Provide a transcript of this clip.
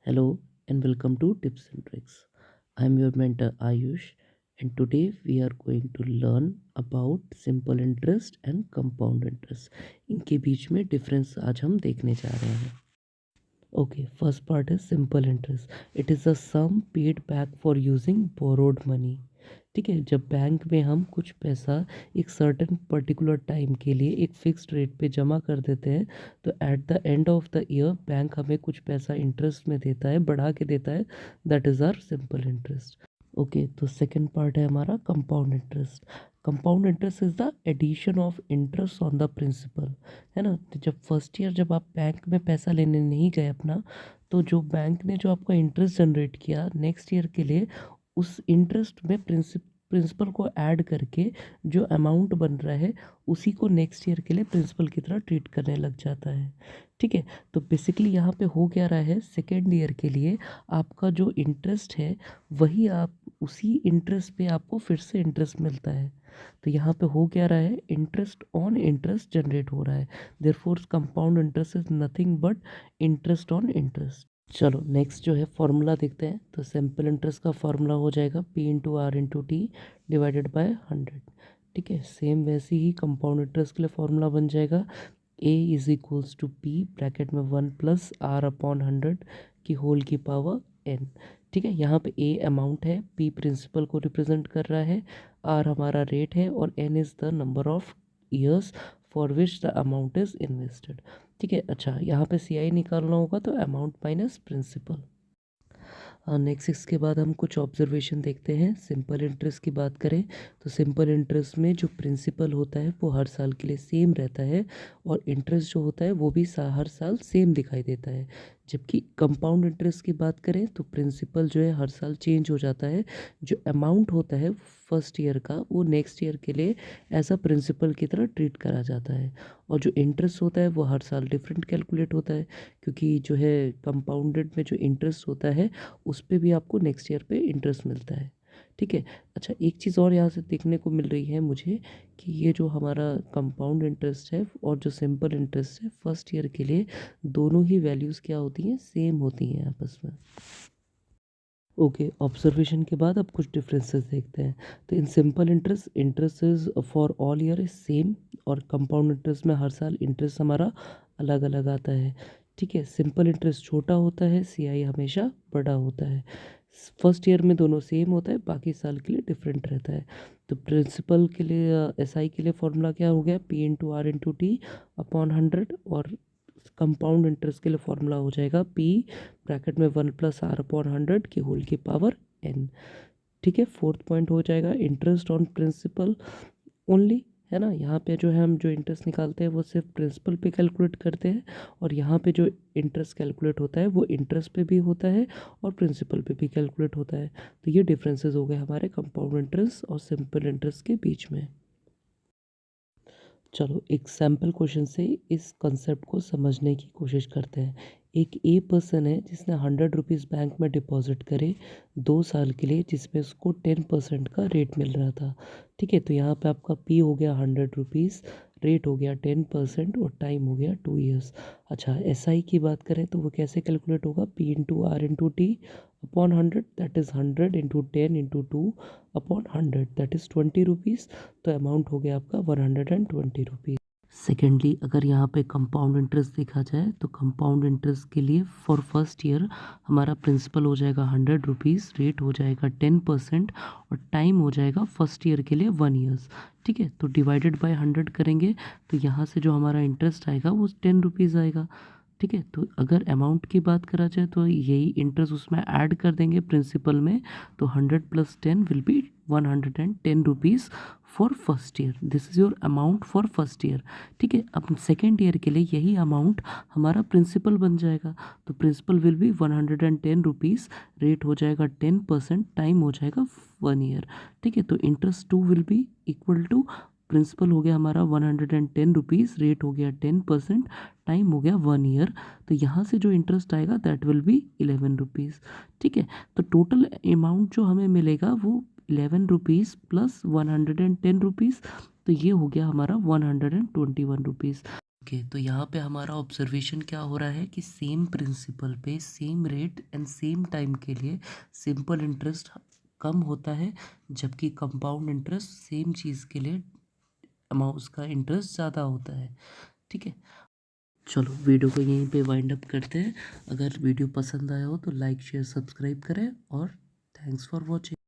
Hello and welcome to Tips and Tricks. I'm your mentor Ayush, and today we are going to learn about simple interest and compound interest. इनके बीच में difference आज हम देखने जा रहे हैं. Okay, first part is simple interest. It is a sum paid back for using borrowed money. ठीक है, जब बैंक में हम कुछ पैसा एक सर्टेन पर्टिकुलर टाइम के लिए एक फिक्स्ड रेट पे जमा कर देते हैं, तो at the end of the year bank हमें कुछ पैसा इंटरेस्ट में देता है, बढ़ा के देता है. That is our simple interest. Okay, तो सेकंड पार्ट है हमारा compound interest. Compound interest is the addition of interest on the principal. है ना, तो जब फर्स्ट ईयर जब आप बैंक में पैसा लेने नहीं गए अपना, तो जो बैंक ने जो आपका इंटरेस्ट जनरेट किया नेक्स्ट ईयर के लिए, उस इंटरेस्ट में प्रिंसिपल को ऐड करके जो अमाउंट बन रहा है उसी को नेक्स्ट ईयर के लिए प्रिंसिपल की तरह ट्रीट करने लग जाता है. ठीक है, तो बेसिकली यहाँ पे हो क्या रहा है, सेकेंड ईयर के लिए आपका जो इंटरेस्ट है वही आप उसी इंटरेस्ट पे आपको फिर से इंटरेस्ट मिलता है. तो यहाँ पे हो क्या रहा है, इंटरेस्ट ऑन इंटरेस्ट जनरेट हो रहा है. Therefore compound interest is nothing but interest on interest. चलो नेक्स्ट जो है फॉर्मूला देखते हैं. तो सिंपल इंटरेस्ट का फॉर्मूला हो जाएगा P/R/T डिवाइडेड बाय 100. ठीक है, सेम वैसे ही कंपाउंड इंटरेस्ट के लिए फॉर्मूला बन जाएगा A=P ब्रैकेट में 1+R/100 की होल की पावर n. ठीक है, यहाँ पे A अमाउंट है, P प्रिंसिपल को रिप्रेजेंट कर रहा है, R हमारा रेट है और n is the number of years for which the amount is invested. ठीक है, अच्छा यहाँ पे CI निकालना होगा तो अमाउंट माइनस प्रिंसिपल. नेक्स्ट इसके बाद हम कुछ ऑब्जर्वेशन देखते हैं. सिंपल इंटरेस्ट की बात करें तो सिंपल इंटरेस्ट में जो प्रिंसिपल होता है वो हर साल के लिए सेम रहता है और इंटरेस्ट जो होता है वो भी हर साल सेम दिखाई देता है. जबकि कंपाउंड इंटरेस्ट की बात करें तो प्रिंसिपल जो है हर साल चेंज हो जाता है. जो अमाउंट होता है फर्स्ट ईयर का वो नेक्स्ट ईयर के लिए एज अ प्रिंसिपल की तरह ट्रीट करा जाता है. और जो इंटरेस्ट होता है वो हर साल डिफरेंट कैलकुलेट होता है, क्योंकि जो है कंपाउंडेड में जो इंटरेस्ट होता है उस पे भी आपको नेक्स्ट ईयर पे इंटरेस्ट मिलता है. ठीक है, अच्छा एक चीज़ और यहाँ से देखने को मिल रही है मुझे कि ये जो हमारा कंपाउंड इंटरेस्ट है और जो सिंपल इंटरेस्ट है फर्स्ट ईयर के लिए दोनों ही वैल्यूज़ क्या होती हैं, सेम होती हैं आपस में. ओके, ऑब्जर्वेशन के बाद अब कुछ डिफरेंसेस देखते हैं. तो in simple interest is for all year is same और कंपाउंड इंटरेस्ट में हर साल इंटरेस्ट हमारा अलग अलग आता है. ठीक है, सिंपल इंटरेस्ट छोटा होता है, CI हमेशा बड़ा होता है. फर्स्ट ईयर में दोनों सेम होता है, बाकी साल के लिए डिफरेंट रहता है. तो प्रिंसिपल के लिए SI के लिए फॉर्मूला क्या हो गया, P/R/T/100. और कंपाउंड इंटरेस्ट के लिए फॉर्मूला हो जाएगा P ब्रैकेट में 1+R/100 की होल की पावर n. ठीक है, फोर्थ पॉइंट हो जाएगा इंटरेस्ट ऑन प्रिंसिपल ओनली. है ना, यहाँ पे जो है हम जो इंटरेस्ट निकालते हैं वो सिर्फ प्रिंसिपल पे कैलकुलेट करते हैं और यहाँ पे जो इंटरेस्ट कैलकुलेट होता है वो इंटरेस्ट पे भी होता है और प्रिंसिपल पे भी कैलकुलेट होता है. तो ये डिफरेंसेस हो गए हमारे कंपाउंड इंटरेस्ट और सिंपल इंटरेस्ट के बीच में. चलो एक सैम्पल क्वेश्चन से इस कंसेप्ट को समझने की कोशिश करते हैं. एक ए पर्सन है जिसने 100 रुपीज़ बैंक में डिपॉजिट करे 2 साल के लिए, जिसमें उसको 10% का रेट मिल रहा था. ठीक है, तो यहाँ पे आपका P हो गया 100 रुपीज़, रेट हो गया 10% और टाइम हो गया 2 ईयर्स. अच्छा SI की बात करें तो वो कैसे कैलकुलेट होगा, P/R/T/100 that is 100 × 10 × 2/100 that is 20 rupees. तो अमाउंट हो गया आपका 120 रुपीज़. सेकेंडली अगर यहाँ पे कंपाउंड इंटरेस्ट देखा जाए तो कंपाउंड इंटरेस्ट के लिए फॉर फर्स्ट ईयर हमारा प्रिंसिपल हो जाएगा 100 रुपीज़, रेट हो जाएगा 10% और टाइम हो जाएगा फर्स्ट ईयर के लिए 1 ईयर्स. ठीक है, तो डिवाइडेड बाय 100 करेंगे तो यहाँ से जो हमारा इंटरेस्ट आएगा वो 10 रुपीज़ आएगा. ठीक है, तो अगर अमाउंट की बात करा जाए तो यही इंटरेस्ट उसमें ऐड कर देंगे प्रिंसिपल में, तो 100 + 10 will be 110 rupees for first year. This is your amount for first year. ठीक है, अब सेकेंड ईयर के लिए यही अमाउंट हमारा प्रिंसिपल बन जाएगा. तो principal will be 110 rupees, rate हो जाएगा 10%, टाइम हो जाएगा 1 ईयर. ठीक है, तो interest 2 will be equal to principal हो गया हमारा 110 रुपीज़, रेट हो गया 10%, टाइम हो गया 1 ईयर. तो यहाँ से जो इंटरेस्ट आएगा दैट विल बी 11 रुपीज़. ठीक है, तो टोटल अमाउंट जो हमें मिलेगा वो 11 रुपीज़ प्लस 110 रुपीज़. तो ये हो गया हमारा 121 रुपीज़. ओके, तो यहाँ पे हमारा ऑब्जर्वेशन क्या हो रहा है कि सेम प्रिंसिपल पे same rate and same time के लिए सिंपल इंटरेस्ट कम होता है, जबकि कंपाउंड इंटरेस्ट सेम चीज़ के लिए अमाउंट उसका इंटरेस्ट ज़्यादा होता है। ठीक है, चलो वीडियो को यहीं पे वाइंड अप करते हैं। अगर वीडियो पसंद आया हो तो लाइक शेयर सब्सक्राइब करें और थैंक्स फॉर वॉचिंग।